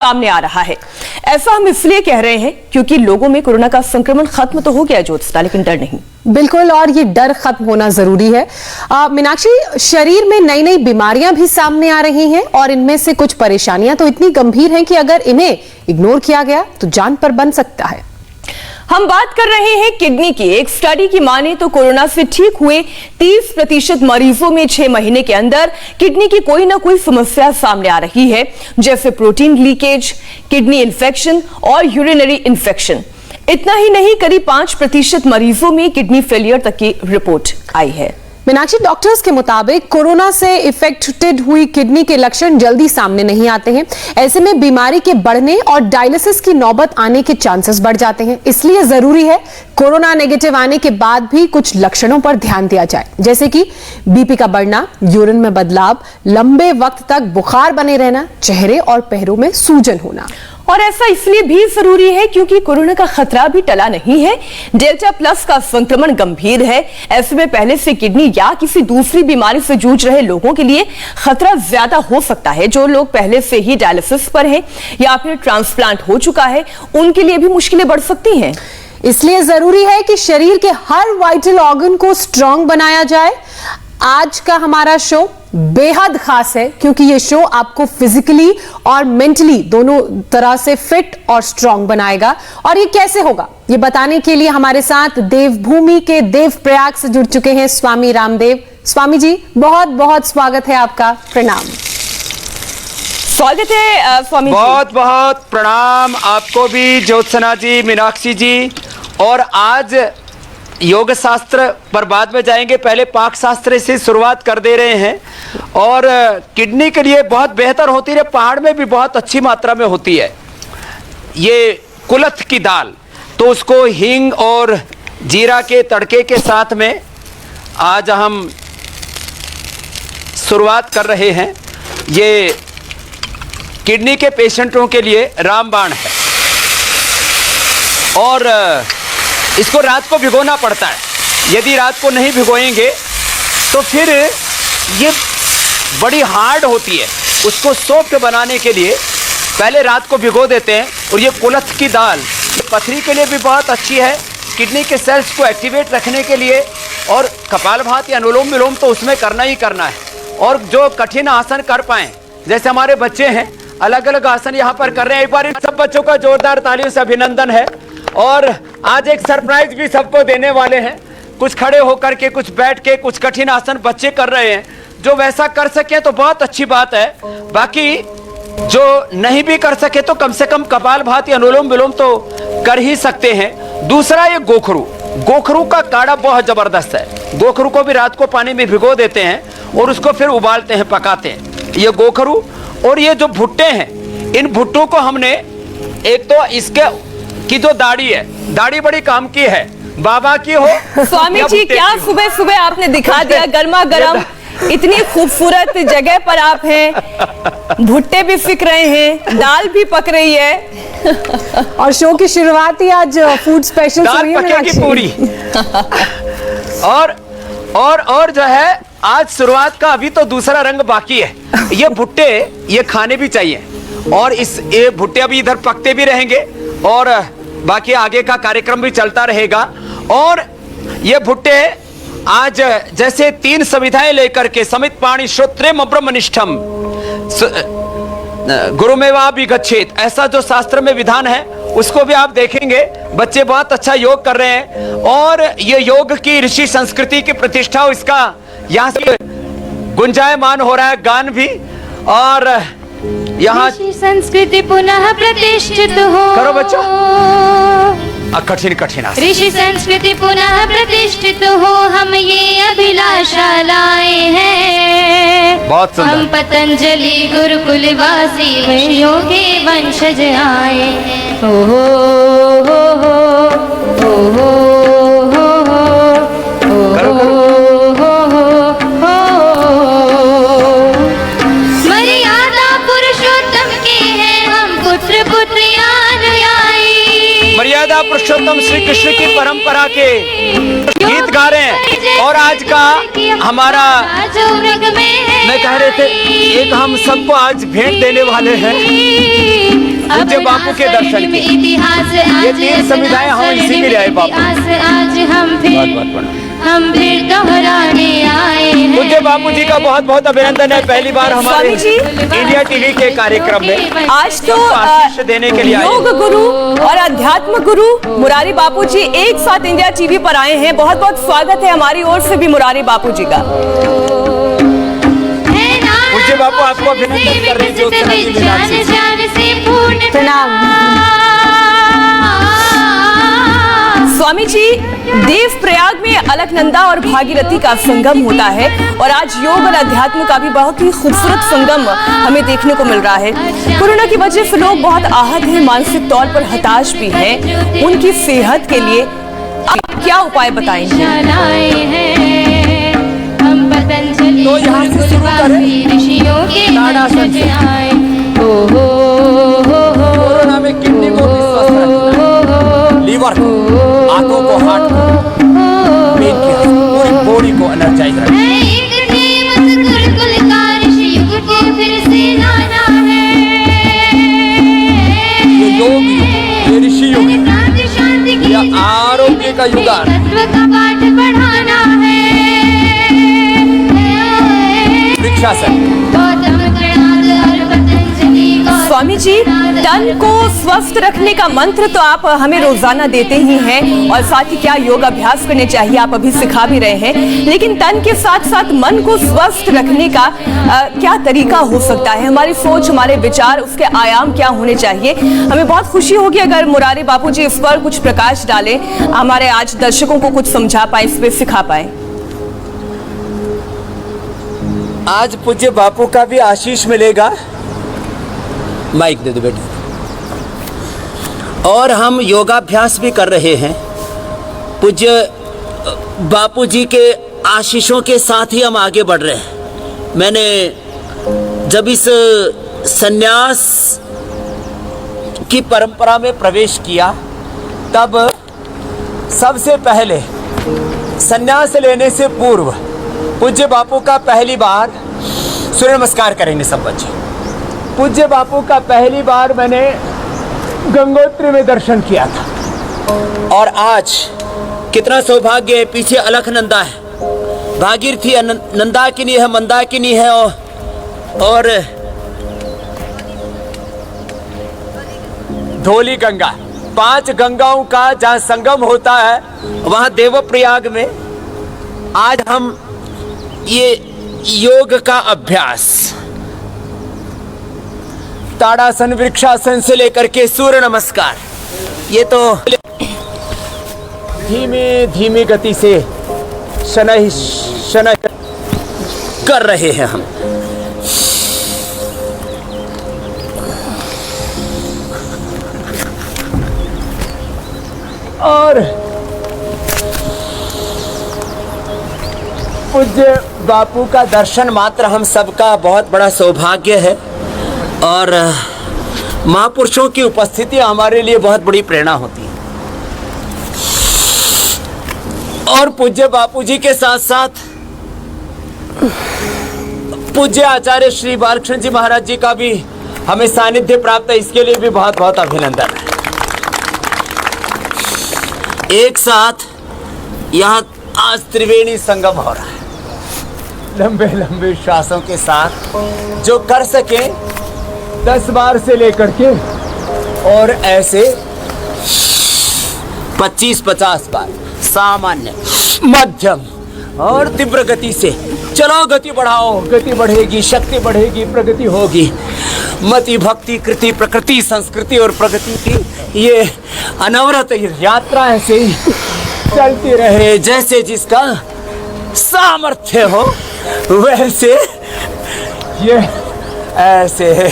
सामने आ रहा है। ऐसा हम इसलिए कह रहे हैं क्योंकि लोगों में कोरोना का संक्रमण खत्म तो हो गया ज्योत्सना, लेकिन डर नहीं। बिल्कुल, और ये डर खत्म होना जरूरी है। मीनाक्षी, शरीर में नई नई बीमारियां भी सामने आ रही हैं और इनमें से कुछ परेशानियां तो इतनी गंभीर हैं कि अगर इन्हें इग्नोर किया गया तो जान पर बन सकता है। हम बात कर रहे हैं किडनी की। एक स्टडी की माने तो कोरोना से ठीक हुए 30% मरीजों में 6 महीने के अंदर किडनी की कोई ना कोई समस्या सामने आ रही है, जैसे प्रोटीन लीकेज, किडनी इन्फेक्शन और यूरिनरी इन्फेक्शन। इतना ही नहीं, करीब 5% मरीजों में किडनी फेलियर तक की रिपोर्ट आई है। मीनाक्षी, डॉक्टर्स के मुताबिक कोरोना से इफेक्टेड हुई किडनी के लक्षण जल्दी सामने नहीं आते हैं। ऐसे में बीमारी के बढ़ने और डायलिसिस की नौबत आने के चांसेस बढ़ जाते हैं। इसलिए जरूरी है कोरोना नेगेटिव आने के बाद भी कुछ लक्षणों पर ध्यान दिया जाए, जैसे कि बीपी का बढ़ना, यूरिन में बदलाव, लंबे वक्त तक बुखार बने रहना, चेहरे और पैरों में सूजन होना। और ऐसा इसलिए भी जरूरी है क्योंकि कोरोना का खतरा भी टला नहीं है। डेल्टा प्लस का संक्रमण गंभीर है। ऐसे में पहले से किडनी या किसी दूसरी बीमारी से जूझ रहे लोगों के लिए खतरा ज्यादा हो सकता है। जो लोग पहले से ही डायलिसिस पर हैं या फिर ट्रांसप्लांट हो चुका है, उनके लिए भी मुश्किलें बढ़ सकती हैं। इसलिए जरूरी है कि शरीर के हर वाइटल ऑर्गन को स्ट्रांग बनाया जाए। आज का हमारा शो बेहद खास है क्योंकि ये शो आपको फिजिकली और मेंटली दोनों तरह से फिट और स्ट्रांग बनाएगा। और ये कैसे होगा, ये बताने के लिए हमारे साथ देवभूमि के देवप्रयाग से जुड़ चुके हैं स्वामी रामदेव। स्वामी जी, बहुत बहुत स्वागत है आपका। प्रणाम। स्वागत है स्वामी जी। बहुत बहुत प्रणाम आपको भी ज्योत्सना जी, मीनाक्षी जी। और आज योग शास्त्र पर बाद में जाएंगे, पहले पाक शास्त्र से शुरुआत कर दे रहे हैं। और किडनी के लिए बहुत बेहतर होती है, पहाड़ में भी बहुत अच्छी मात्रा में होती है ये कुलथ की दाल। तो उसको हींग और जीरा के तड़के के साथ में आज हम शुरुआत कर रहे हैं। ये किडनी के पेशेंटों के लिए रामबाण है और इसको रात को भिगोना पड़ता है। यदि रात को नहीं भिगोएंगे तो फिर ये बड़ी हार्ड होती है। उसको सॉफ्ट बनाने के लिए पहले रात को भिगो देते हैं। और ये कुलथ की दाल पथरी के लिए भी बहुत अच्छी है, किडनी के सेल्स को एक्टिवेट रखने के लिए। और कपालभाति, अनुलोम विलोम तो उसमें करना ही करना है। और जो कठिन आसन कर पाएँ, जैसे हमारे बच्चे हैं अलग अलग आसन यहाँ पर कर रहे हैं। एक बार इन सब बच्चों का जोरदार तालियों से अभिनंदन है। और आज एक सरप्राइज भी सबको देने वाले हैं। कुछ खड़े होकर के, कुछ बैठ के, कुछ कठिन आसन बच्चे कर रहे हैं। जो वैसा कर सके तो बहुत अच्छी बात है, बाकी जो नहीं भी कर सके तो कम से कम कपालभाति, अनुलोम विलोम तो कर ही सकते हैं। दूसरा, ये गोखरू। गोखरू का काढ़ा बहुत जबरदस्त है। गोखरू को भी रात को पानी में भिगो देते हैं और उसको फिर उबालते हैं, पकाते हैं। ये गोखरू और ये जो भुट्टे हैं, इन भुट्टों को हमने, एक तो इसके की जो दाढ़ी है, दाढ़ी बड़ी काम की है, बाबा की हो। स्वामी जी, क्या सुबह सुबह आपने दिखा दिया गर्मा गर्म। इतनी खूबसूरत जगह पर आप हैं, भुट्टे भी सिक रहे हैं, दाल भी पक रही है और शो की शुरुआत ही आज फूड स्पेशल से हुई है। दाल पकेगी पूरी। और जो है आज शुरुआत का अभी तो दूसरा रंग बाकी है। ये भुट्टे ये खाने भी चाहिए। और ये भुट्टे अभी इधर पकते भी रहेंगे और बाकी आगे का कार्यक्रम भी चलता रहेगा। और ये भुट्टे आज जैसे 3 संविधाएं लेकर के, समित पाणी श्रोत्रेम ब्रह्मनिष्ठम गुरुमेवा भी गच्छेत, ऐसा जो शास्त्र में विधान है उसको भी आप देखेंगे। बच्चे बहुत अच्छा योग कर रहे हैं और ये योग की ऋषि संस्कृति की प्रतिष्ठा, इसका यहाँ से गुंजायमान हो रहा है गान भी। और यहाँ संस्कृति पुनः प्रतिष्ठित हो। करो बच्चों, कठिन कठिन ऋषि संस्कृति पुनः प्रतिष्ठित हो, हम ये अभिलाषा लाए हैं। बहुत सुंदर। हम पतंजलि गुरुकुलवासी ऋषियों के वंशज आए। हो हो हो हो हो हो मर्यादा पुरुषोत्तम श्री कृष्ण की परंपरा के गीत गा रहे हैं। और आज का हमारा, मैं कह रहे थे, एक हम सबको आज भेंट देने वाले हैं। पूज्य बापू के दर्शन के। इतिहास ये तीन संविधाएं हम इसी के लिए आए बापू। आज हम बहुत प्रणाम। फिर दोहराने आए हैं। पूज्य बापू जी का बहुत बहुत अभिनंदन है, पहली बार हमारे स्वामी जी, इंडिया टीवी के कार्यक्रम में आज तो आशीष देने के लिए आए। योग गुरु और अध्यात्म गुरु मुरारी बापू जी एक साथ इंडिया टीवी पर आए हैं। बहुत बहुत स्वागत है हमारी ओर से भी मुरारी बापू जी का। पूज्य बापू आपको अभिनंदन कर रही प्रणाम। स्वामी जी, देव प्रयाग में अलकनंदा और भागीरथी का संगम होता है और आज योग और अध्यात्म का भी बहुत ही खूबसूरत संगम हमें देखने को मिल रहा है। कोरोना की वजह से लोग बहुत आहत हैं, मानसिक तौर पर हताश भी हैं। उनकी सेहत के लिए आप क्या उपाय बताएंगे? तो यहाँ से शुरू करें। ऋषियों के ताड़ासन से। कोरोना में किडनी को भी स्वस्थ रखना, लीवर को, आंखों को, हार्ट को, पेट की पूरी बॉडी को एनर्जाइज रखना। ये योग युग, ये ऋषि युग, ये आरोग्य का युग है। वृक्षासन। स्वामी जी, तन को स्वस्थ रखने का मंत्र तो आप हमें रोजाना देते ही हैं और साथ ही क्या योग अभ्यास करने चाहिए आप अभी सिखा भी रहे हैं, लेकिन तन के साथ साथ मन को स्वस्थ रखने का क्या तरीका हो सकता है? हमारी सोच, हमारे विचार, उसके आयाम क्या होने चाहिए? हमें बहुत खुशी होगी अगर मुरारी बापू जी इस पर कुछ प्रकाश डालें, हमारे आज दर्शकों को कुछ समझा पाए, इस पर सिखा पाए। आज पूज्य बापू का भी आशीष मिलेगा। माइक दे दो बेटे। और हम योगाभ्यास भी कर रहे हैं। पूज्य बापू जी के आशीषों के साथ ही हम आगे बढ़ रहे हैं। मैंने जब इस सन्यास की परंपरा में प्रवेश किया तब सबसे पहले सन्यास लेने से पूर्व पूज्य बापू का पहली बार सूर्य नमस्कार करेंगे सब बच्चे। पूज्य बापू का पहली बार मैंने गंगोत्री में दर्शन किया था और आज कितना सौभाग्य है, पीछे अलकनंदा है, भागीरथी नंदाकिनी है, मंदाकिनी है और धौली गंगा। 5 गंगाओं का जहाँ संगम होता है वहाँ देवप्रयाग में आज हम ये योग का अभ्यास ताड़ासन, वृक्षासन से लेकर के सूर्य नमस्कार, ये तो धीमे धीमे गति से शनैः शनैः कर रहे हैं हम। और पूज्य बापू का दर्शन मात्र हम सबका बहुत बड़ा सौभाग्य है और महापुरुषों की उपस्थिति हमारे लिए बहुत बड़ी प्रेरणा होती है। और पूज्य बापू जी के साथ साथ पूज्य आचार्य श्री बालकृष्ण जी महाराज जी का भी हमें सानिध्य प्राप्त है, इसके लिए भी बहुत बहुत अभिनंदन है। एक साथ यहाँ आज त्रिवेणी संगम हो रहा है। लंबे लंबे श्वासों के साथ जो कर सके 10 बार से लेकर के और ऐसे 25-50 बार, सामान्य, मध्यम और तीव्र गति से चलो। गति बढ़ाओ, गति बढ़ेगी, शक्ति बढ़ेगी, प्रगति होगी। मति, भक्ति, कृति, प्रकृति, संस्कृति और प्रगति की ये अनवरत यात्रा ऐसे ही चलती रहे। जैसे जिसका सामर्थ्य हो वैसे ये ऐसे है।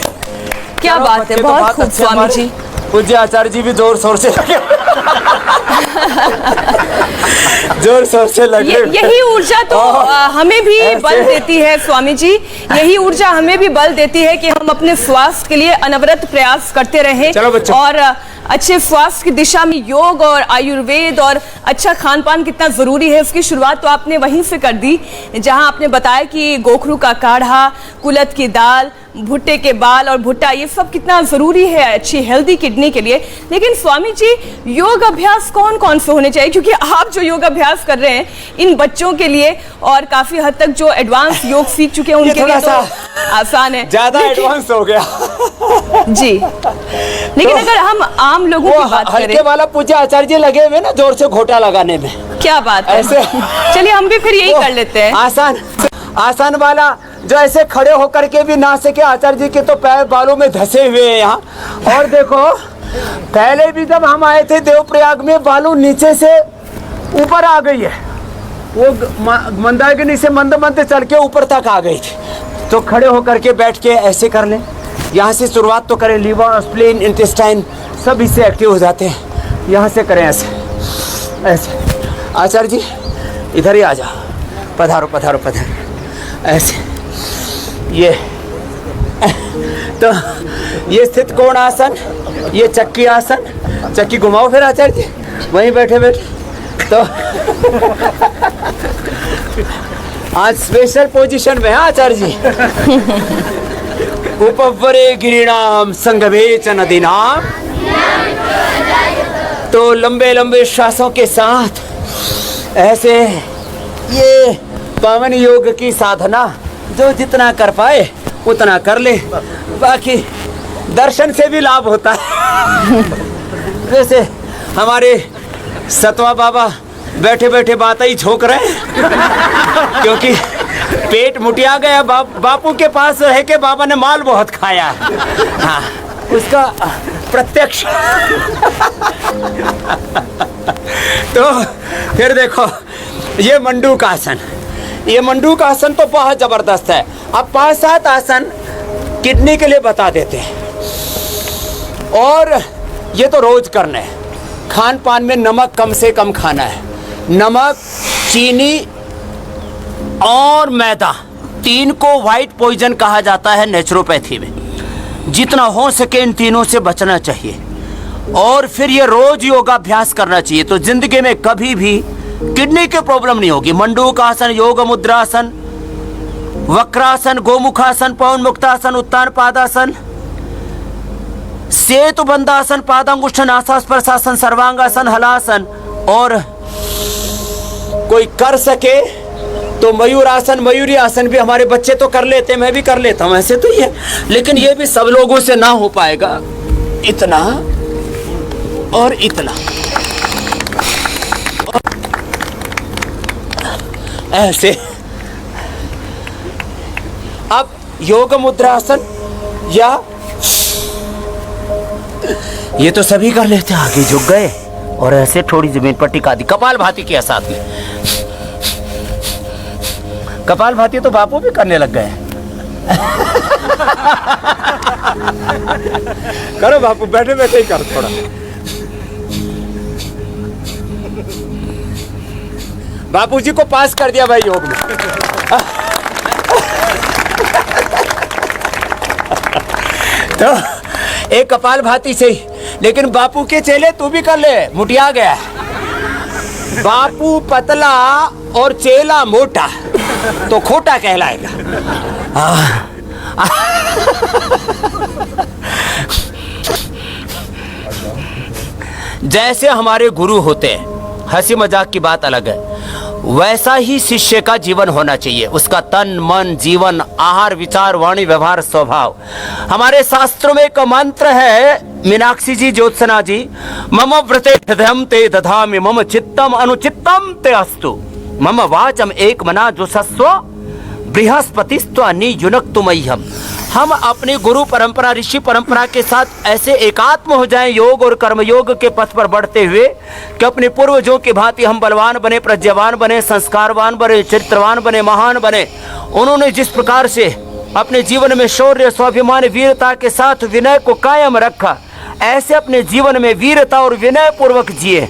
क्या बात है, बहुत खूब स्वामी जी। पूज्य आचार्य जी भी जोर शोर से जोर शोर से लगे। यही ऊर्जा तो हमें भी बल देती है स्वामी जी, यही ऊर्जा हमें भी बल देती है कि हम अपने स्वास्थ्य के लिए अनवरत प्रयास करते रहें। चलो बच्चों। और अच्छे स्वास्थ्य की दिशा में योग और आयुर्वेद और अच्छा खान पान कितना जरूरी है, उसकी शुरुआत तो आपने वहीं से कर दी, जहां आपने बताया कि गोखरू का काढ़ा, कुलथ की दाल, भुट्टे के बाल और भुट्टा, ये सब कितना जरूरी है अच्छी हेल्दी किडनी के लिए। लेकिन स्वामी जी, योग अभ्यास कौन कौन से होने चाहिए? क्योंकि आप जो योग अभ्यास कर रहे हैं इन बच्चों के लिए और काफी हद तक जो एडवांस योग सीख चुके हैं उनके लिए तो आसान है, ज्यादा एडवांस हो गया जी। लेकिन अगर हम आम लोगों की बात हल्के करें, वाला पूजा आचार्य जी लगे हुए ना जोर से घोटा लगाने में। क्या बात है, ऐसे चलिए हम भी फिर यही कर लेते हैं। आसान वाला जो ऐसे खड़े होकर के भी ना सके, आचार्य जी के तो पैर बालों में धसे हुए हैं यहाँ। और देखो, पहले भी जब हम आए थे देवप्रयाग में, बालू नीचे से ऊपर आ गई है, वो मंदाकिनी से मंद मंद चल के ऊपर तक आ गई थी। तो खड़े होकर के बैठ के ऐसे कर लें, यहाँ से शुरुआत तो करें। लीवर, स्प्लीन, इंटेस्टाइन सब इससे एक्टिव हो जाते हैं। यहाँ से करें ऐसे ऐसे। आचार्य जी इधर ही आ जाओ, पधारो पधारो पधारो, ऐसे। ये तो ये स्थित कोण आसन, ये चक्की आसन, चक्की घुमाओ फिर आचार्य जी, वहीं बैठे बैठे। तो आज स्पेशल पोजीशन में है आचार्य जी। उपवरे गिरिणाम संगमे च नदीनाम, तो लंबे लंबे श्वासों के साथ ऐसे ये पावन योग की साधना जो जितना कर पाए उतना कर ले, बाकी दर्शन से भी लाभ होता है। जैसे हमारे सतवा बाबा बैठे बैठे बात ही झोंक रहे हैं, क्योंकि पेट मुटिया गया। बापू के पास रह के बाबा ने माल बहुत खाया, हाँ, उसका प्रत्यक्ष। तो फिर देखो, ये मंडूक आसन, ये मंडूक आसन तो बहुत जबरदस्त है। अब 5-7 आसन किडनी के लिए बता देते हैं, और ये तो रोज करना है। खान पान में नमक कम से कम खाना है। नमक, चीनी और मैदा, 3 को व्हाइट पॉइजन कहा जाता है नेचुरोपैथी में। जितना हो सके इन तीनों से बचना चाहिए, और फिर ये रोज योगाभ्यास करना चाहिए, तो जिंदगी में कभी भी किडनी की प्रॉब्लम नहीं होगी। मंडूक आसन, योग मुद्रासन, वक्रासन, गोमुखासन, पवन मुक्तासन, उत्तान पादासन, सेतु बंधासन, पादांगुष्ठ नासास्पर्शासन, सर्वांगासन, हलासन, और कोई कर सके तो मयूरासन, मयूरी आसन भी हमारे बच्चे तो कर लेते हैं, मैं भी कर लेता हूं ऐसे तो ये, लेकिन ये भी सब लोगों से ना हो पाएगा। इतना और इतना, ऐसे। अब योग मुद्रासन, या ये तो सभी कर लेते हैं, आगे झुक गए और ऐसे थोड़ी जमीन पर टिका दी। कपाल भाती किया साथ में, कपाल भाती तो बापू भी करने लग गए। करो बापू, बैठे बैठे ही करो थोड़ा। बापू जी को पास कर दिया भाई योग में। तो एक कपाल भाती से ही, लेकिन बापू के चेले तू भी कर ले, मुटिया गया है। बापू पतला और चेला मोटा तो खोटा कहलाएगा। जैसे हमारे गुरु होते हैं, हंसी मजाक की बात अलग है, वैसा ही शिष्य का जीवन होना चाहिए। उसका तन, मन, जीवन, आहार, विचार, वाणी, व्यवहार, स्वभाव। हमारे शास्त्रों में एक मंत्र है, मीनाक्षी जी, ज्योत्सना जी, मम व्रते हृदयम ते दधामि, मम चित्तम अनुचित्तम ते अस्तु, मम वाचम एक मना जो सस्व बृहस्पतिस्त्वनि युनक्तुमह्यम। हम अपनी गुरु परंपरा, ऋषि परंपरा के साथ ऐसे एकात्म हो जाएं योग और कर्मयोग के पथ पर बढ़ते हुए कि अपने पूर्वजों की भांति हम बलवान बने, प्रज्ञावान बने, संस्कारवान बने, चरित्रवान बने, महान बने। उन्होंने जिस प्रकार से अपने जीवन में शौर्य, स्वाभिमान, वीरता के साथ विनय को कायम रखा, ऐसे अपने जीवन में वीरता और विनय पूर्वक जिए।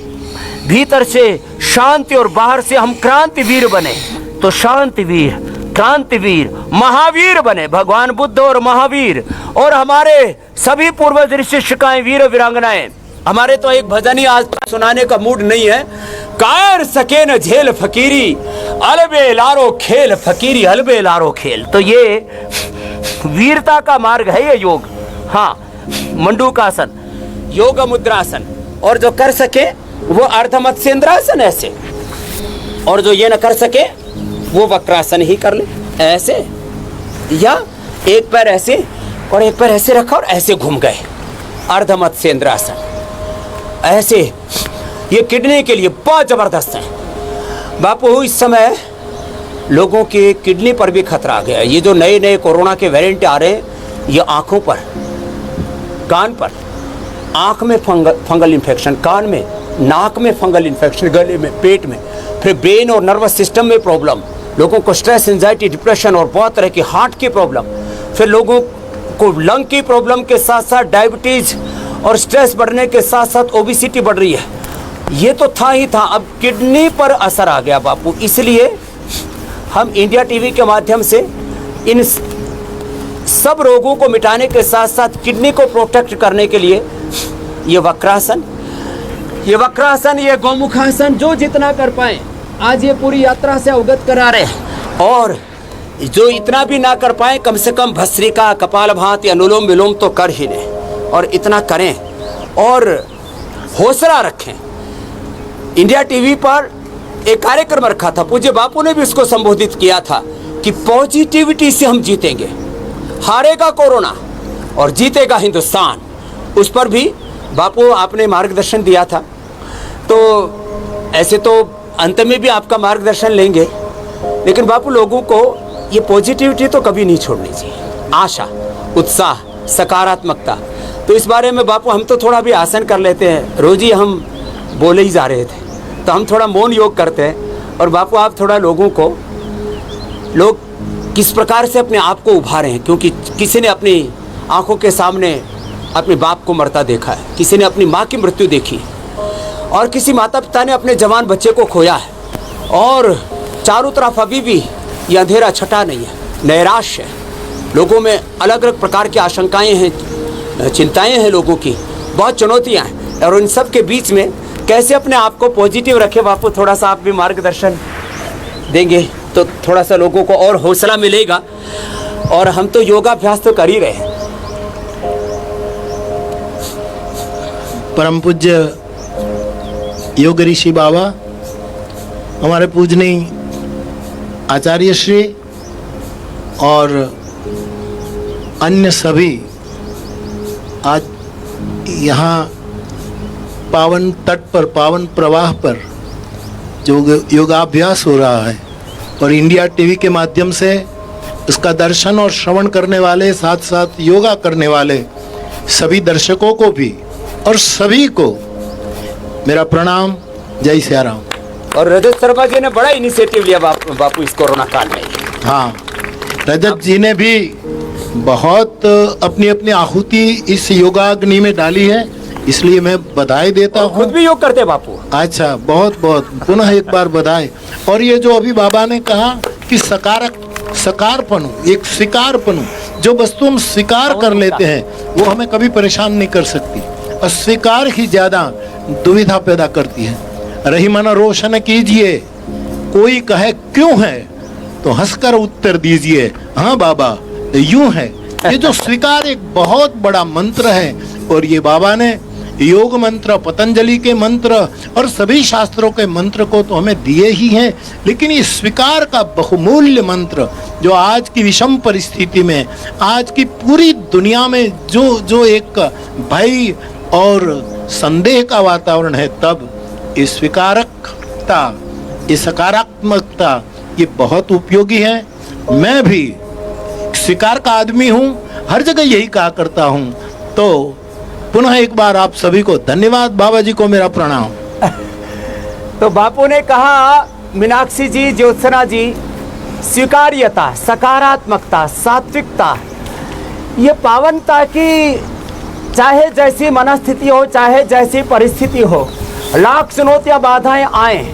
भीतर से शांति और बाहर से हम क्रांतिवीर बने, तो शांतिवीर, क्रांतिवीर, महावीर बने, भगवान बुद्ध और महावीर। और हमारे सभी पूर्वज ऋषि शिक्षाएं, वीर वीरांगनाएं हमारे तो एक भजन ही आज सुनाने का मूड नहीं है। कायर सके न झेल फकीरी, अलबे लारो खेल फकीरी, अलबे लारो खेल। तो ये वीरता का मार्ग है ये योग। हाँ, मंडूकासन, योग मुद्रासन, और जो कर सके वो अर्धमत्स्येंद्रासन ऐसे, और जो ये न कर सके वो वक्रासन ही कर ले ऐसे, या एक पैर ऐसे और एक पैर ऐसे रखा और ऐसे घूम गए, अर्धमत्स्येंद्रासन ऐसे। ये किडनी के लिए बहुत जबरदस्त है बापू। इस समय लोगों के किडनी पर भी खतरा आ गया है। ये जो नए नए कोरोना के वेरिएंट आ रहे हैं, ये आंखों पर, कान पर, आंख में फंगल इन्फेक्शन, कान में, नाक में फंगल इन्फेक्शन, गले में, पेट में, फिर ब्रेन और नर्वस सिस्टम में प्रॉब्लम, लोगों को स्ट्रेस, एंजाइटी, डिप्रेशन और बहुत तरह की हार्ट की प्रॉब्लम, फिर लोगों को लंग की प्रॉब्लम के साथ साथ डायबिटीज और स्ट्रेस बढ़ने के साथ साथ ओबेसिटी बढ़ रही है। ये तो था ही था, अब किडनी पर असर आ गया बापू। इसलिए हम इंडिया टीवी के माध्यम से इन सब रोगों को मिटाने के साथ साथ किडनी को प्रोटेक्ट करने के लिए ये वक्रासन, ये गौमुखासन, जो जितना कर पाए आज ये पूरी यात्रा से अवगत करा रहे हैं। और जो इतना भी ना कर पाए, कम से कम भस्त्रिका, कपालभाति, अनुलोम विलोम तो कर ही लें, और इतना करें और हौसला रखें। इंडिया टीवी पर एक कार्यक्रम रखा था, पूज्य बापू ने भी उसको संबोधित किया था कि पॉजिटिविटी से हम जीतेंगे, हारेगा कोरोना और जीतेगा हिंदुस्तान। उस पर भी बापू आपने मार्गदर्शन दिया था। तो ऐसे तो अंत में भी आपका मार्गदर्शन लेंगे, लेकिन बापू लोगों को ये पॉजिटिविटी तो कभी नहीं छोड़नी चाहिए, आशा, उत्साह, सकारात्मकता। तो इस बारे में बापू हम तो थोड़ा भी आसन कर लेते हैं, रोज ही हम बोले ही जा रहे थे, तो हम थोड़ा मौन योग करते हैं। और बापू आप थोड़ा लोगों को, लोग किस प्रकार से अपने आप को उभारे हैं, क्योंकि किसी ने अपनी आंखों के सामने अपने बाप को मरता देखा है, किसी ने अपनी माँ की मृत्यु देखी, और किसी माता पिता ने अपने जवान बच्चे को खोया है, और चारों तरफ अभी भी ये अंधेरा छटा नहीं है, नैराश्य है, लोगों में अलग अलग प्रकार की आशंकाएं हैं, चिंताएं हैं, लोगों की बहुत चुनौतियां हैं। और उन सब के बीच में कैसे अपने आप को पॉजिटिव रखे बापू, थोड़ा सा आप भी मार्गदर्शन देंगे तो थोड़ा सा लोगों को और हौसला मिलेगा। और हम तो योगाभ्यास तो कर ही रहे हैं। परम पूज्य योग ऋषि बाबा, हमारे पूजनीय आचार्य श्री और अन्य सभी, आज यहाँ पावन तट पर, पावन प्रवाह पर जो योगाभ्यास हो रहा है, और इंडिया टीवी के माध्यम से इसका दर्शन और श्रवण करने वाले, साथ साथ योगा करने वाले सभी दर्शकों को भी और सभी को मेरा प्रणाम, जय सिया राम। और रजत शर्मा जी ने बड़ा इनिशिएटिव लिया बापू इस कोरोना काल में। हाँ, रजत जी ने भी बहुत अपनी अपनी आहुति इस योगाग्नि में डाली है, इसलिए मैं बधाई देता हूँ। खुद भी योग करते बापू? अच्छा, बहुत बहुत पुनः एक बार बधाई। और ये जो अभी बाबा ने कहा कि सकारपनु, एक स्वीकारपनु, जो वस्तु हम स्वीकार कर लेते हैं वो हमें कभी परेशान नहीं कर सकती, और स्वीकार ही ज्यादा दुविधा पैदा करती है। रही मन रोशन कीजिए, कोई कहे क्यों है तो हंसकर उत्तर दीजिए, हाँ बाबा यूं है। ये जो स्वीकार एक बहुत बड़ा मंत्र है, और ये बाबा ने योग मंत्र, पतंजलि के मंत्र और सभी शास्त्रों के मंत्र को तो हमें दिए ही हैं, लेकिन ये स्वीकार का बहुमूल्य मंत्र जो आज की विषम परिस्थिति में, आज की पूरी दुनिया में जो एक भय और संदेह का वातावरण है, तब ये स्वीकारकता, ये सकारात्मकता, ये बहुत उपयोगी है। मैं भी स्वीकार का आदमी हूँ, हर जगह यही कहा करता हूँ। तो पुनः एक बार आप सभी को धन्यवाद, बाबा जी को मेरा प्रणाम। तो बापू ने कहा, मीनाक्षी जी, ज्योत्सना जी, स्वीकार्यता, सकारात्मकता, सात्विकता, ये पावनता की, चाहे जैसी मनस्थिति हो, चाहे जैसी परिस्थिति हो, लाख चुनौतियां बाधाएं आए,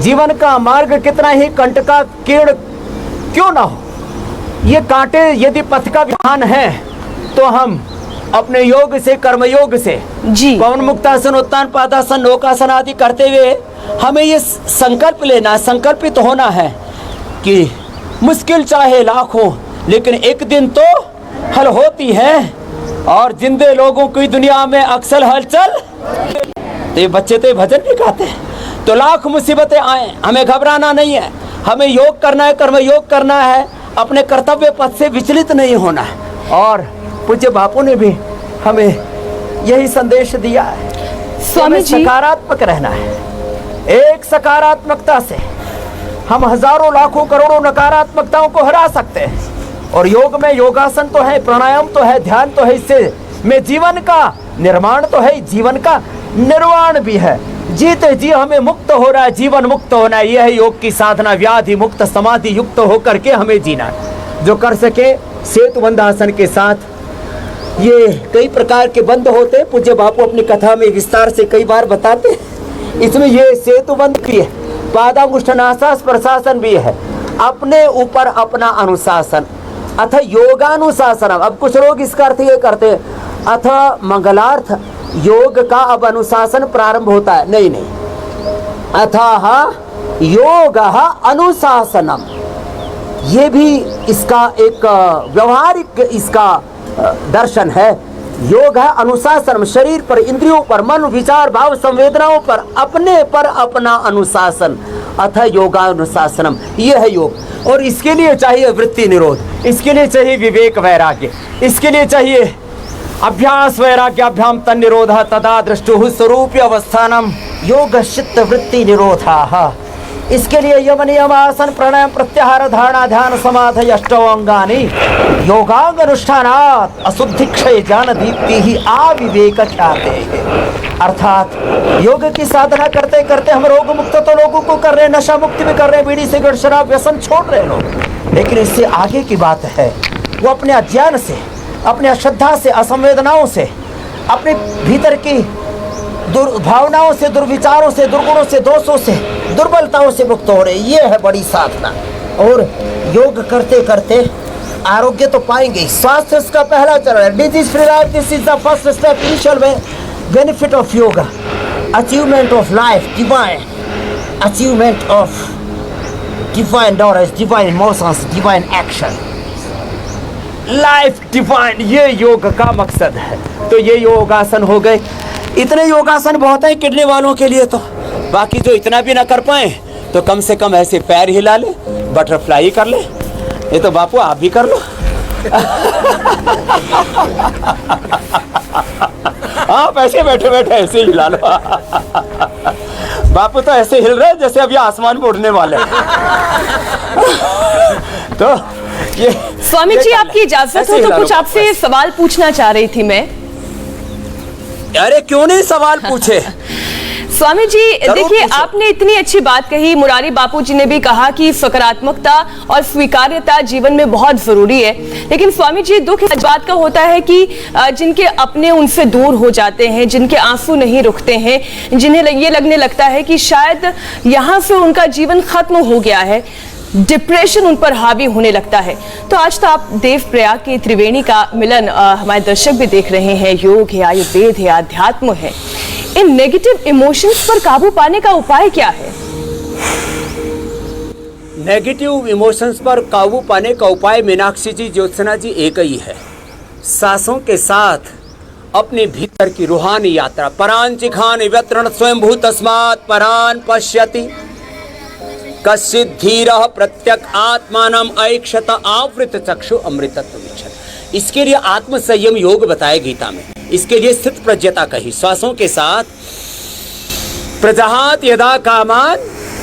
जीवन का मार्ग कितना ही कंटका कीर्ण क्यों ना हो, ये कांटे यदि पथ का विधान है तो हम अपने योग से, कर्मयोग से जी। पवन मुक्तासन, उत्तान पादासन, नौकासन आदि करते हुए हमें ये संकल्प लेना, संकल्पित होना है कि मुश्किल चाहे लाखों, लेकिन एक दिन तो हल होती है। और जिंदे लोगों की दुनिया में अक्सर हलचल। तो ये बच्चे तो ये भजन भी गाते हैं। तो लाख मुसीबतें आए, हमें घबराना नहीं है, हमें योग करना है, कर्मयोग करना है, अपने कर्तव्य पथ से विचलित नहीं होना है। और पूज्य बापू ने भी हमें यही संदेश दिया है, स्वामी जी, सकारात्मक रहना है। एक सकारात्मकता से हम हजारों लाखों करोड़ों नकारात्मकताओं को हरा सकते हैं। और योग में योगासन तो है, प्राणायाम तो है, ध्यान तो है, इससे में जीवन का निर्माण तो है, जीवन का निर्वाण भी है। जीते जी हमें मुक्त हो रहा है, जीवन मुक्त होना है। यह है योग की साधना। व्याधि मुक्त, समाधि युक्त होकर के हमें जीना है। जो कर सके सेतु बंधासन के साथ। ये कई प्रकार के बंध होते हैं, पूज्य बापू अपनी कथा में विस्तार से कई बार बताते हैं। इसमें ये सेतु बंध भी है, पादांगुष्ठनासा स्पर्शासन भी है, अपने ऊपर अपना अनुशासन, अथ योगानुशासनम। अब कुछ लोग इसका अर्थ ये करते हैं, अथ मंगलार्थ योग का अब अनुशासन प्रारंभ होता है। नहीं नहीं, अथाह योग अनुशासनम, ये भी इसका एक व्यवहारिक इसका दर्शन है। योग है अनुशासन, शरीर पर, इंद्रियों पर, मन, विचार, भाव, संवेदनाओं पर अपने पर अपना अनुशासन। अथ योगानुशासनम, ये है योग। और इसके लिए चाहिए वृत्ति निरोध, इसके लिए चाहिए विवेक वैराग्य, इसके लिए चाहिए अभ्यास वैराग्याभ्याम तन निरोध तदा दृष्टु स्वरूप अवस्थानम योग चित्त वृत्ति निरोधा। इसके लिए यम नियम आसन प्राणायाम प्रत्याहार धारणा ध्यान समाधि अष्टौ अंगानि योगांग अनुष्ठानात् अशुद्धि क्षय ज्ञान दीप्ति ही आविवेक ख्याते। अर्थात योग की साधना करते करते हम रोग मुक्त तो लोगों को कर रहे हैं, नशा मुक्ति भी कर रहे हैं, बीड़ी सिगरेट शराब व्यसन छोड़ रहे लोग। लेकिन इससे आगे की बात है, वो अपने अज्ञान से, अपने अश्रद्धा से, असंवेदनाओं से, अपने भीतर की दुर्भावनाओं से, दुर्विचारों से, दुर्गुणों से, दोषों से, दुर्बलताओं से मुक्त हो रहे। ये है बड़ी साधना। और योग करते करते आरोग्य तो पाएंगे। स्वास्थ्य इसका पहला चरण है। Disease free life, this is the first step, initial benefit of yoga, achievement of life, divine achievement of divine knowledge, divine emotions, divine action, life divine, ये योग का मकसद है। तो ये योगासन हो गए। इतने योगासन बहुत है किडनी वालों के लिए। तो बाकी जो इतना भी ना कर पाए तो कम से कम ऐसे पैर हिला ले, बटरफ्लाई कर ले। ये तो बापू आप भी कर लो। आप ऐसे बैठे बैठे ऐसे हिला लो। बापू तो ऐसे हिल रहे जैसे अभी आसमान में उड़ने वाले। तो ये स्वामी जी, आपकी इजाजत हो तो कुछ आपसे सवाल पूछना चाह रही थी मैं। अरे क्यों नहीं सवाल पूछे। स्वामी जी देखिए, आपने इतनी अच्छी बात कही। मुरारी बापू जी ने भी कहा कि सकारात्मकता और स्वीकार्यता जीवन में बहुत जरूरी है। लेकिन स्वामी जी, दुख इस बात का होता है कि जिनके अपने उनसे दूर हो जाते हैं, जिनके आंसू नहीं रुकते हैं, जिन्हें ये लगने लगता है कि शायद यहाँ से उनका जीवन खत्म हो गया है, डिप्रेशन उन पर हावी होने लगता है। तो आज तो आप देवप्रयाग के त्रिवेणी का मिलन हमारे दर्शक भी देख रहे हैं। योग है, आयुर्वेद है, अध्यात्म है। इन नेगेटिव इमोशंस पर काबू पाने का उपाय क्या है? नेगेटिव इमोशंस पर काबू पाने का उपाय मीनाक्षी जी, ज्योत्सना जी, एक ही है। सांसों के साथ अपने भीतर की रूहानी यात्रा। परान चिखान व्यतरण स्वयंभू तस्मात् परान पश्यति कश्चित् धीरः प्रत्यक आत्मानम ऐक्षत आवृत चक्षु अमृतत्व विचर। इसके लिए आत्म संयम योग बताया गीता में। इसके लिए स्थित प्रज्ञता कही। श्वासों के साथ प्रजहात यदा कामान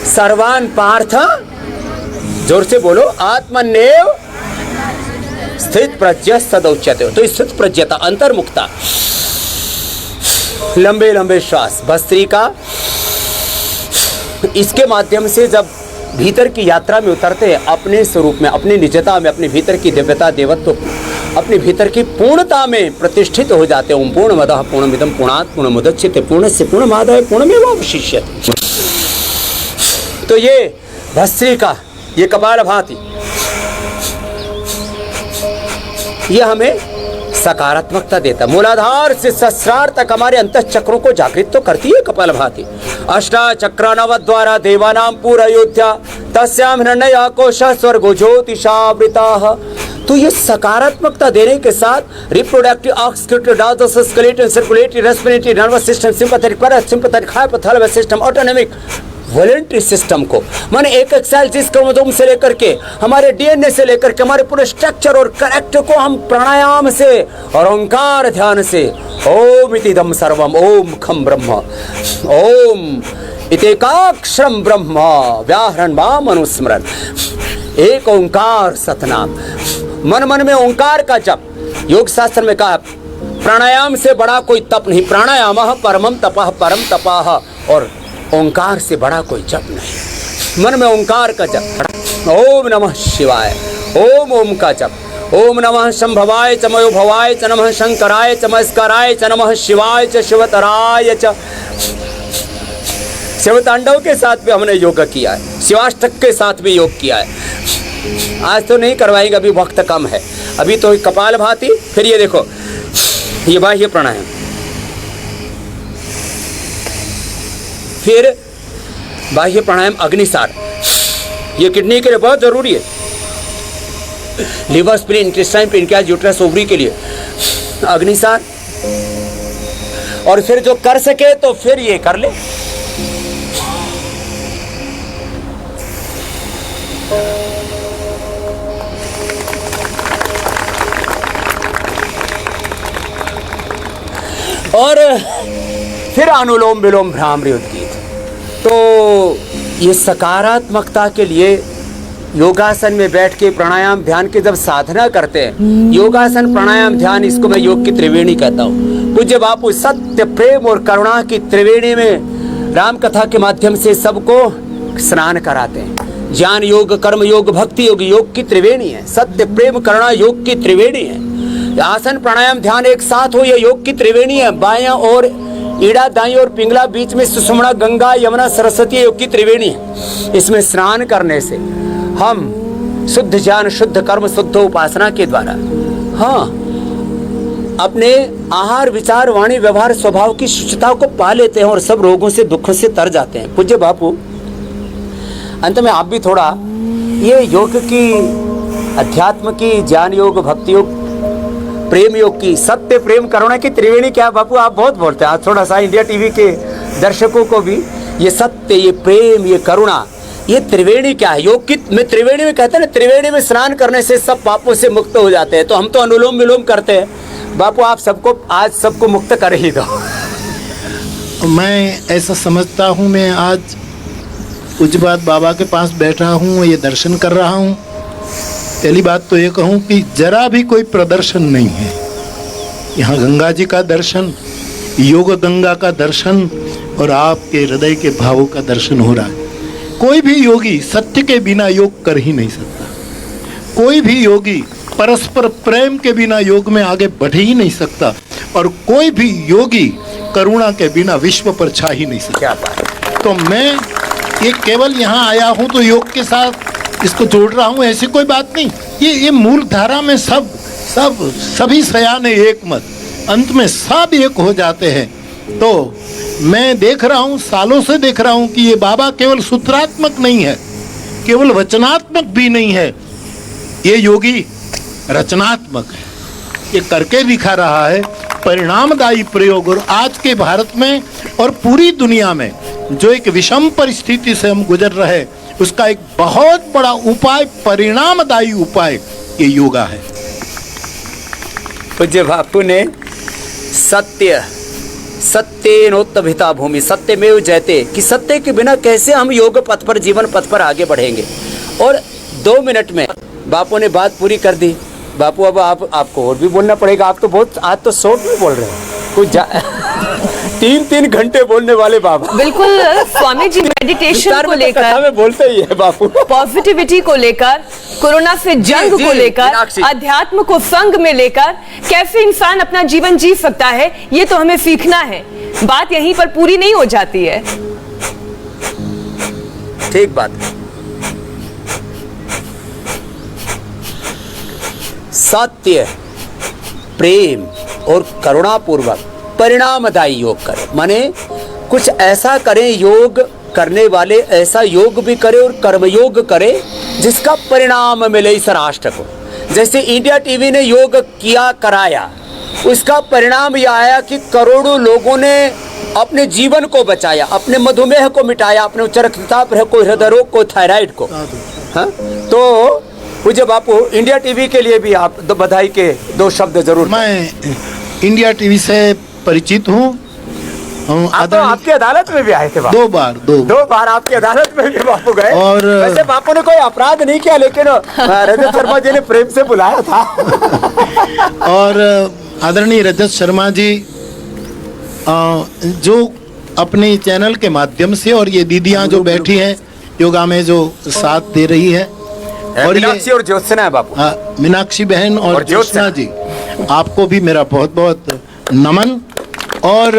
सर्वान पार्थ, जोर से बोलो, आत्मन्नेव स्थित प्रज्ञ सदौच्यते। तो स्थित प्रज्ञता, अंतर्मुखता, लंबे लंबे श्वास, भस्त्रिका, इसके माध्यम से जब भीतर की यात्रा में उतरते हैं, अपने स्वरूप में, अपनी निजता में, अपने भीतर की दिव्यता, देवत्व, अपने भीतर की पूर्णता में प्रतिष्ठित हो जाते हैं। ओम पूर्णमदः पूर्णमिदं पूर्णात् पूर्णमुदच्यते पूर्णस्य पूर्णमादाय पूर्णमेवावशिष्यते। तो ये भस्त्रिका, ये कपालभाति, ये हमें सकारात्मकता देता, मूलाधार से सहस्रार तक हमारे अंतः चक्रों को जागृत तो करती है कपालभाति। अष्टा चक्रानव द्वारा देवानाम पूरा अयोध्या तस्याम हिरण्य कोश स्वर्गो ज्योतिषावृता। तो ये सकारात्मकता देने के साथ reproductive, excretory, digestive, skeletal, circulatory, respiratory, nervous system, sympathetic, parasympathetic, hypothalamus system, autonomic, voluntary system को, माने एक एक सेल जिस क्रोमोसोम से लेकर के हमारे डीएनए से लेकर के हमारे पूरे स्ट्रक्चर और करेक्टर को हम प्राणायाम से और ओंकार ध्यान से ओम इतिदम सर्वम ओम खम ब्रह्म ओम इतेकाक्षरम ब्रह्म व्याहरण माम अनुस्मरण, एक ओंकार सतनाम, मन मन में ओंकार का जप। योग शास्त्र में कहा प्राणायाम से बड़ा कोई तप नहीं, प्राणायामः परमम तपः परम तपः, और ओंकार से बड़ा कोई जप नहीं। मन में ओंकार का जप, ओम नमः शिवाय, ओम ओम का जप, ओम नमः शंभवाय च मयो भवाय च नमः शंकराय च मस्कराय च नमः शिवाय च शिवतराय च। शिवतांडव के साथ भी हमने योग किया है, शिवाष्टक के साथ भी योग किया है। आज तो नहीं करवाएंगे, अभी वक्त कम है। अभी तो कपालभाति, फिर ये देखो ये बाह्य प्राणायाम, फिर बाह्य प्राणायाम अग्निसार, ये किडनी के लिए बहुत जरूरी है। Liver, spleen, intestine, pancreas, uterus, ovary के लिए अग्निसार। और फिर जो कर सके तो फिर ये कर ले। और फिर अनुलोम विलोम भ्रामरी उद्गीत। तो ये सकारात्मकता के लिए योगासन में बैठ के प्राणायाम ध्यान की जब साधना करते हैं, योगासन प्राणायाम ध्यान, इसको मैं योग की त्रिवेणी कहता हूँ। पूज्य बापू सत्य, प्रेम और करुणा की त्रिवेणी में राम कथा के माध्यम से सबको स्नान कराते हैं। ज्ञान योग, कर्म योग, भक्ति योग, योग की त्रिवेणी है। सत्य, प्रेम, करुणा योग की त्रिवेणी है। आसन प्राणायाम ध्यान एक साथ हो, यह योग की त्रिवेणी है। बायां और ईड़ा, दाई और पिंगला, बीच में सुषुम्ना, गंगा, यमुना, सरस्वती योग की त्रिवेणी है। इसमें स्नान करने से हम शुद्ध ज्ञान, शुद्ध कर्म, शुद्ध उपासना के द्वारा हाँ अपने आहार, विचार, वाणी, व्यवहार, स्वभाव की शुचिता को पा लेते हैं और सब रोगों से, दुखों से तर जाते हैं। पूज्य बापू, अंत में आप भी थोड़ा ये योग की, अध्यात्म की, ज्ञान योग, भक्ति योग, प्रेम योग की, सत्य, प्रेम, करुणा की त्रिवेणी क्या बापू आप बहुत बोलते हैं। आज थोड़ा सा इंडिया टीवी के दर्शकों को भी ये सत्य, ये प्रेम, ये करुणा, ये त्रिवेणी क्या है। योग की में त्रिवेणी में कहते हैं ना, त्रिवेणी में स्नान करने से सब पापों से मुक्त हो जाते हैं। तो हम तो अनुलोम विलोम करते हैं। बापू आप सबको आज सबको मुक्त कर ही दो। मैं ऐसा समझता हूँ, मैं आज पूज्य बाबा के पास बैठा हूँ, ये दर्शन कर रहा हूँ। पहली बात तो ये कहूँ कि जरा भी कोई प्रदर्शन नहीं है। यहाँ गंगा जी का दर्शन, योग गंगा का दर्शन और आपके हृदय के भावों का दर्शन हो रहा है। कोई भी योगी सत्य के बिना योग कर ही नहीं सकता। कोई भी योगी परस्पर प्रेम के बिना योग में आगे बढ़ ही नहीं सकता। और कोई भी योगी करुणा के बिना विश्व पर छा ही नहीं सकता। तो मैं ये केवल यहाँ आया हूँ तो योग के साथ इसको जोड़ रहा हूँ, ऐसी कोई बात नहीं। ये मूल धारा में सभी सयाने एक मत, अंत में सब एक हो जाते हैं। तो मैं देख रहा हूँ, सालों से देख रहा हूँ कि ये बाबा केवल सूत्रात्मक नहीं है, केवल वचनात्मक भी नहीं है, ये योगी रचनात्मक है। ये करके दिखा रहा है परिणामदायी प्रयोग। और आज के भारत में और पूरी दुनिया में जो एक विषम परिस्थिति से हम गुजर रहे, उसका एक बहुत बड़ा उपाय, परिणामदायी उपाय ये योगा है। पूज्य बापू ने सत्य, सत्येनोत्तभिता भूमि, सत्यमेव जयते, कि सत्य के बिना कैसे हम योग पथ पर, जीवन पथ पर आगे बढ़ेंगे। और 2 मिनट में बापू ने बात पूरी कर दी। बापू अब आपको और भी बोलना पड़ेगा। आप तो बहुत आज तो शॉर्ट में बोल रहे हैं, कुछ 3-3 घंटे बोलने वाले बाबा। बिल्कुल स्वामी जी, मेडिटेशन को लेकर में बोलते ही है बापू, पॉजिटिविटी को लेकर, कोरोना से जंग को लेकर, अध्यात्म को संग में लेकर कैसे इंसान अपना जीवन जी सकता है, ये तो हमें सीखना है। बात यहीं पर पूरी नहीं हो जाती है। ठीक बात। सत्य, प्रेम और करुणापूर्वक परिणामदायी योग करें। माने कुछ ऐसा करें, योग करने वाले ऐसा योग भी करें और कर्मयोग करें जिसका परिणाम मिले इस राष्ट्र को। जैसे इंडिया टीवी ने योग किया, कराया, उसका परिणाम यह आया कि करोड़ों लोगों ने अपने जीवन को बचाया, अपने मधुमेह को मिटाया, अपने उच्च रक्तचाप को, हृदय रोग को, थायराइड को। हाँ, तो पूज्य बापू, इंडिया टीवी के लिए भी आप बधाई के 2 शब्द जरूर। मैं इंडिया टीवी से परिचित हूँ। आप तो आपकी अदालत में भी आए थे बापू। 2 बार आपकी अदालत में भी बापू गए। और वैसे बापू ने कोई अपराध नहीं किया, लेकिन रजत शर्मा जी ने प्रेम से बुलाया था। और आदरणीय रजत शर्मा जी जो अपने चैनल के माध्यम से, और ये दीदियां जो बैठी हैं योगा में जो साथ दे रही है, और मीनाक्षी और ज्योत्सना है बापू। मीनाक्षी बहन और ज्योत्सना जी, आपको भी मेरा बहुत बहुत नमन। और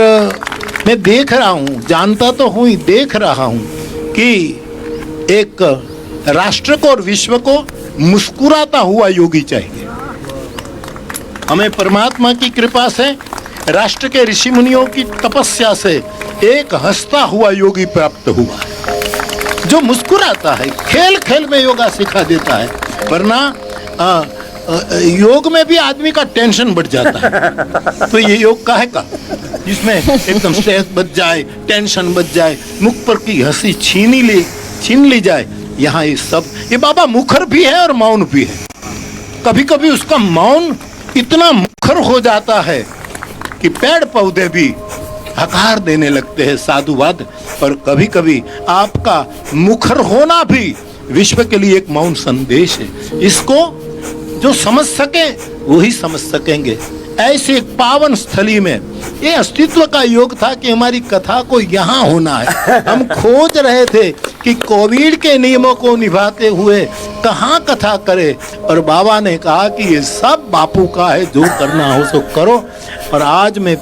मैं देख रहा हूँ, जानता तो हूँ ही, देख रहा हूँ कि एक राष्ट्र को और विश्व को मुस्कुराता हुआ योगी चाहिए। हमें परमात्मा की कृपा से, राष्ट्र के ऋषि मुनियों की तपस्या से एक हंसता हुआ योगी प्राप्त हुआ है, जो मुस्कुराता है, खेल खेल में योगा सिखा देता है। वरना योग में भी आदमी का टेंशन बढ़ जाता है। तो ये योग काहे का, जिसमें एकदम स्ट्रेस बच जाए, टेंशन बच जाए, मुख पर की हंसी छीन ली जाए। यहाँ ये सब, ये बाबा मुखर भी है और मौन भी है। कभी कभी उसका मौन इतना मुखर हो जाता है कि पेड़ पौधे भी हकार देने लगते हैं साधुवाद। और कभी कभी आपका मुखर होना भी विश्व के लिए एक मौन संदेश है। इसको जो समझ सके वही समझ सकेंगे। ऐसे एक पावन स्थली में ये अस्तित्व का योग था कि हमारी कथा को यहाँ होना है। हम खोज रहे थे कि कोविड के नियमों को निभाते हुए कहाँ कथा करे, और बाबा ने कहा कि ये सब बापू का है, जो करना हो सो करो। और आज मैं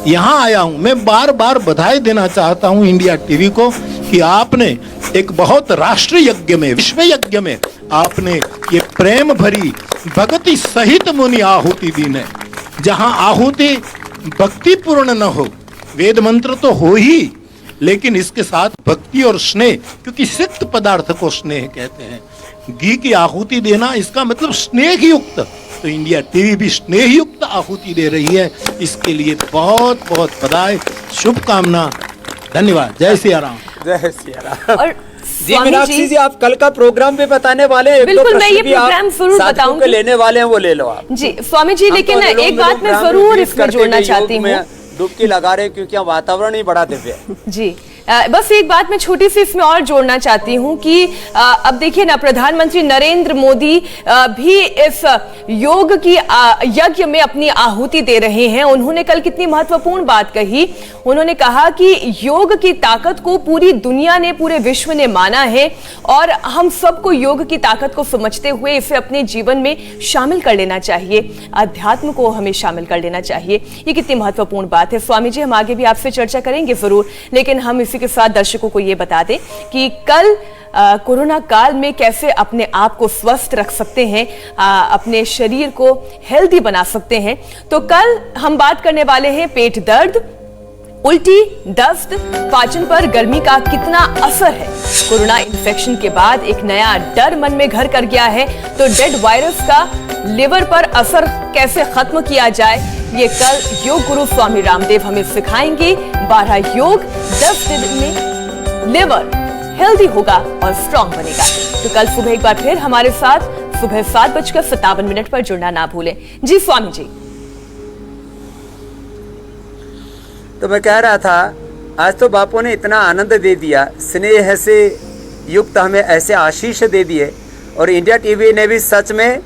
यहाँ आया हूँ। मैं बार बार बधाई देना चाहता हूँ इंडिया टीवी को कि आपने एक बहुत राष्ट्र यज्ञ में, विश्व यज्ञ में आपने ये प्रेम भरी भक्ति सहित मुनि आहुति दी है। जहाँ आहुति भक्ति पूर्ण न हो, वेद मंत्र तो हो ही, लेकिन इसके साथ भक्ति और स्नेह, क्योंकि सिक्त पदार्थ को स्नेह कहते हैं। घी की आहुति देना, इसका मतलब स्नेह युक्त। तो इंडिया टीवी भी स्नेह युक्त आहुति दे रही है। इसके लिए बहुत बहुत बधाई, शुभकामना, धन्यवाद। जय सिया राम। जय सिया राम। और जी मीनाक्षी जी, आप कल का प्रोग्राम भी बताने वाले हैं। बिल्कुल, मैं ये प्रोग्राम जरूर बताऊंगी। लेने वाले हैं, वो ले लो आप। जी स्वामी जी, लेकिन एक बात मैं जरूर इसमें जोड़ना चाहती हूँ। डुबकी लगा रहे क्योंकि वातावरण ही बड़ा दिव्य है। जी बस एक बात मैं छोटी सी इसमें और जोड़ना चाहती हूं कि अब देखिए ना, प्रधानमंत्री नरेंद्र मोदी भी इस योग की यज्ञ में अपनी आहुति दे रहे हैं। उन्होंने कल कितनी महत्वपूर्ण बात कही। उन्होंने कहा कि योग की ताकत को पूरी दुनिया ने, पूरे विश्व ने माना है, और हम सबको योग की ताकत को समझते हुए इसे अपने जीवन में शामिल कर लेना चाहिए। अध्यात्म को हमें शामिल कर लेना चाहिए। ये कितनी महत्वपूर्ण बात है। स्वामी जी, हम आगे भी आपसे चर्चा करेंगे जरूर, लेकिन हम इसी के साथ दर्शकों को ये बता दें कि कल कोरोना काल में कैसे अपने आप को स्वस्थ रख सकते हैं, अपने शरीर को हेल्दी बना सकते हैं। तो कल हम बात करने वाले हैं पेट दर्द, उल्टी, दस्त, पाचन पर गर्मी का कितना असर है। कोरोना इन्फेक्शन के बाद एक नया डर मन में घर कर गया है। तो डेड वायरस का लिवर पर असर कैसे खत्म किया जाए, ये कल योग गुरु स्वामी रामदेव हमें सिखाएंगे। 12 योग, 10 दिन में लिवर हेल्दी होगा और स्ट्रॉन्ग बनेगा। तो कल सुबह एक बार फिर हमारे साथ सुबह 7:57 पर जुड़ना ना भूलें। जी स्वामी जी। तो मैं कह रहा था, आज तो बापू ने इतना आनंद दे दिया, स्नेह से युक्त हमें ऐसे आशीष दे दिए। और इंडिया टीवी ने भी सच में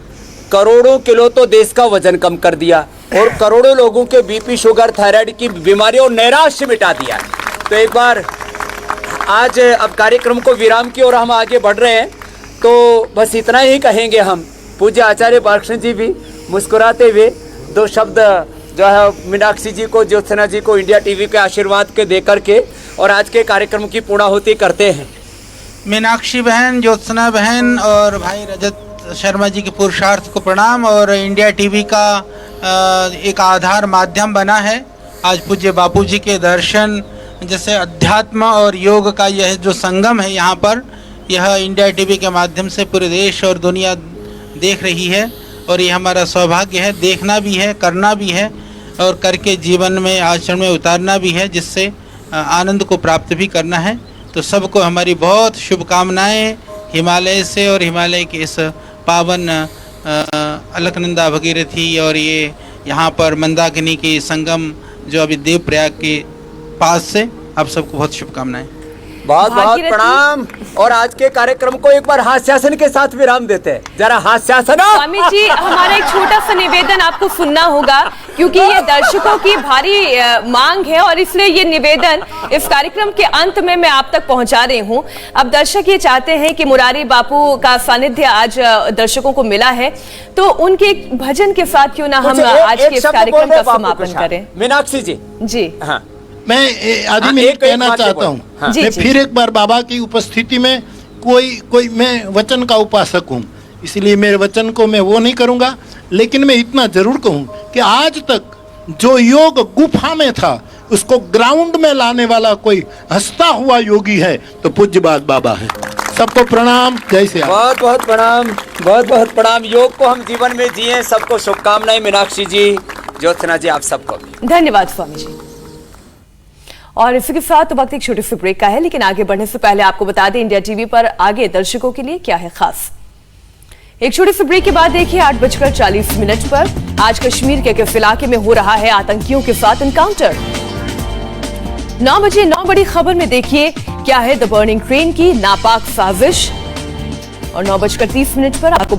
करोड़ों किलो तो देश का वजन कम कर दिया, और करोड़ों लोगों के बीपी, शुगर, थायराइड की बीमारियों और नैराश्य मिटा दिया। तो एक बार आज अब कार्यक्रम को विराम की ओर हम आगे बढ़ रहे हैं। तो बस इतना ही कहेंगे हम। पूज्य आचार्य बालकृष्ण जी भी मुस्कुराते हुए 2 शब्द जो है मीनाक्षी जी को, ज्योत्सना जी को इंडिया टीवी के आशीर्वाद के दे करके और आज के कार्यक्रम की पूर्णाहुति करते हैं। मीनाक्षी बहन, ज्योत्सना बहन और भाई रजत शर्मा जी के पुरुषार्थ को प्रणाम, और इंडिया टीवी का एक आधार माध्यम बना है। आज पूज्य बापू जी के दर्शन, जैसे अध्यात्म और योग का यह जो संगम है यहाँ पर, यह इंडिया टीवी के माध्यम से पूरे देश और दुनिया देख रही है। और ये हमारा सौभाग्य है, देखना भी है, करना भी है और करके जीवन में आचरण में उतारना भी है, जिससे आनंद को प्राप्त भी करना है। तो सबको हमारी बहुत शुभकामनाएं हिमालय से और हिमालय के इस पावन अलकनंदा भगीरथी और ये यहाँ पर मंदाकिनी की संगम जो अभी देवप्रयाग के पास से, आप सबको बहुत शुभकामनाएं। बहुत बहुत भागीरथी। प्रणाम। और आज के कार्यक्रम को एक बार हास्यासन के साथ विराम देते हैं। जरा हास्यासन। स्वामी जी, हमारा एक छोटा सा निवेदन आपको सुनना होगा, क्योंकि ये दर्शकों की भारी मांग है और इसलिए ये निवेदन इस कार्यक्रम के अंत में मैं आप तक पहुंचा रही हूं। अब दर्शक ये चाहते हैं कि मुरारी बापू का सानिध्य आज दर्शकों को मिला है, तो उनके एक भजन के साथ क्यों ना हम आज के इस कार्यक्रम का समापन करें। मीनाक्षी जी। जी हाँ, मैं आदि में एक कहना बात चाहता बोल। हूँ, हाँ। जी, मैं जी। फिर एक बार बाबा की उपस्थिति में कोई मैं वचन का उपासक हूँ, इसलिए मेरे वचन को मैं वो नहीं करूँगा। लेकिन मैं इतना जरूर कहूँ कि आज तक जो योग गुफा में था उसको ग्राउंड में लाने वाला कोई हंसता हुआ योगी है तो पूज्य बाबा है। सबको प्रणाम, जय श्री राम। बहुत बहुत प्रणाम, बहुत बहुत प्रणाम। योग को हम जीवन में जिए। सबको शुभकामनाएं। मीनाक्षी जी, ज्योत्सना जी, आप सबको भी धन्यवाद स्वामी जी। और इसी के साथ वक्त एक छोटे से ब्रेक का है, लेकिन आगे बढ़ने से पहले आपको बता दें इंडिया टीवी पर आगे दर्शकों के लिए क्या है खास। एक छोटे से ब्रेक के बाद देखिए 8:40 पर आज कश्मीर के किस इलाके में हो रहा है आतंकियों के साथ एनकाउंटर। 9 बजे 9 बड़ी खबर में देखिए क्या है द बर्निंग ट्रेन की नापाक साजिश। और 9:30 पर आपको